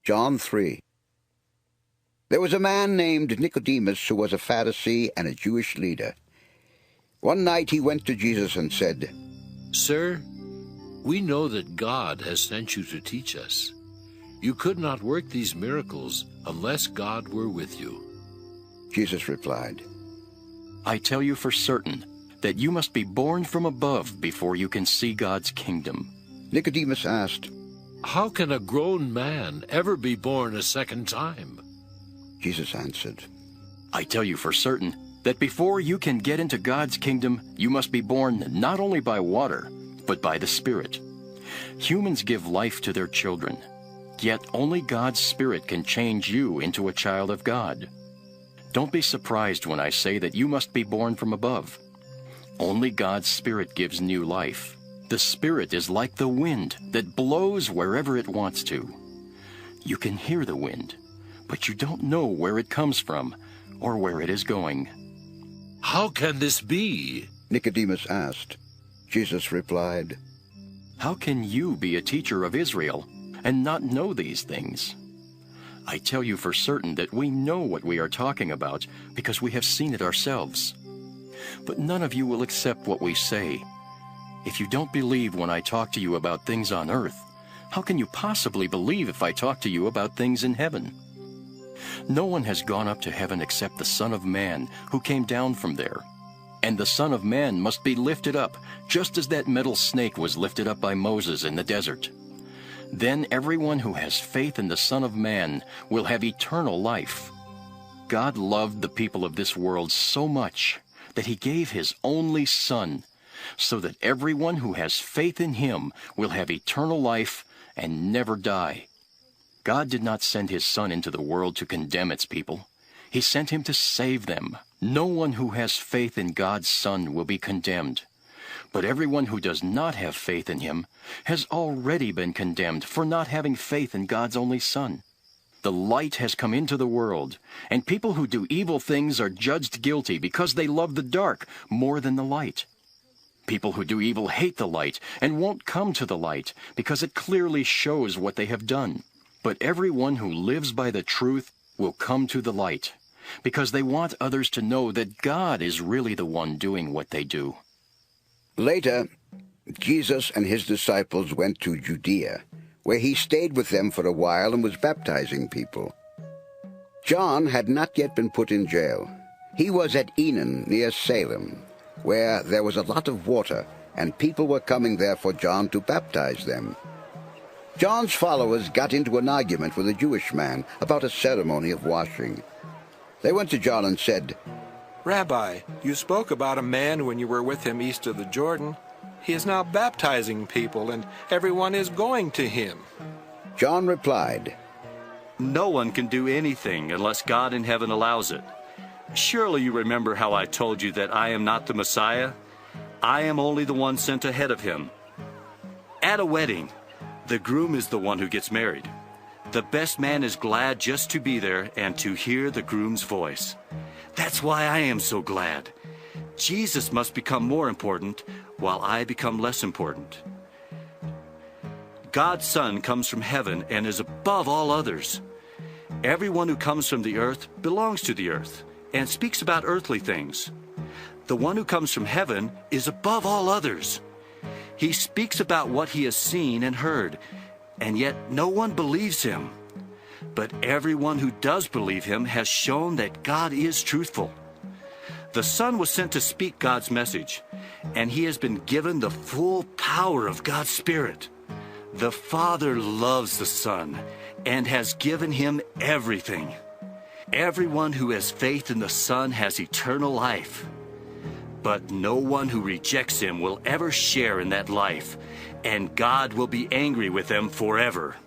John 3. There was a man named Nicodemus who was a Pharisee and a Jewish leader. One night he went to Jesus and said, "Sir, we know that God has sent you to teach us. You could not work these miracles unless God were with you." Jesus replied, I tell you for certain that you must be born from above before you can see God's kingdom. Nicodemus asked, "How can a grown man ever be born a second time?" Jesus answered, I tell you for certain that before you can get into God's kingdom, you must be born not only by water, but by the Spirit. Humans give life to their children, yet only God's Spirit can change you into a child of God. Don't be surprised when I say that you must be born from above. Only God's Spirit gives new life. The Spirit is like the wind that blows wherever it wants to. You can hear the wind, but you don't know where it comes from or where it is going. "How can this be?" Nicodemus asked. Jesus replied, How can you be a teacher of Israel and not know these things? I tell you for certain that we know what we are talking about because we have seen it ourselves. But none of you will accept what we say. If you don't believe when I talk to you about things on earth, how can you possibly believe if I talk to you about things in heaven? No one has gone up to heaven except the Son of Man who came down from there. And the Son of Man must be lifted up, just as that metal snake was lifted up by Moses in the desert. Then everyone who has faith in the Son of Man will have eternal life. God loved the people of this world so much that he gave his only Son, so that everyone who has faith in him will have eternal life and never die. God did not send his Son into the world to condemn its people. He sent him to save them. No one who has faith in God's Son will be condemned. But everyone who does not have faith in him has already been condemned for not having faith in God's only Son. The light has come into the world, and people who do evil things are judged guilty because they love the dark more than the light. People who do evil hate the light and won't come to the light because it clearly shows what they have done. But everyone who lives by the truth will come to the light, because they want others to know that God is really the one doing what they do. Later, Jesus and his disciples went to Judea, where he stayed with them for a while and was baptizing people. John had not yet been put in jail. He was at Enon near Salem, where there was a lot of water, and people were coming there for John to baptize them. John's followers got into an argument with a Jewish man about a ceremony of washing. They went to John and said, "Rabbi, you spoke about a man when you were with him east of the Jordan. He is now baptizing people, and everyone is going to him." John replied, No one can do anything unless God in heaven allows it. Surely you remember how I told you that I am not the Messiah? I am only the one sent ahead of him. At a wedding, the groom is the one who gets married. The best man is glad just to be there and to hear the groom's voice. That's why I am so glad. Jesus must become more important while I become less important. God's Son comes from heaven and is above all others. Everyone who comes from the earth belongs to the earth and speaks about earthly things. The one who comes from heaven is above all others. He speaks about what he has seen and heard, and yet no one believes him. But everyone who does believe him has shown that God is truthful. The Son was sent to speak God's message, and he has been given the full power of God's Spirit. The Father loves the Son and has given him everything. Everyone who has faith in the Son has eternal life. But no one who rejects him will ever share in that life, and God will be angry with them forever.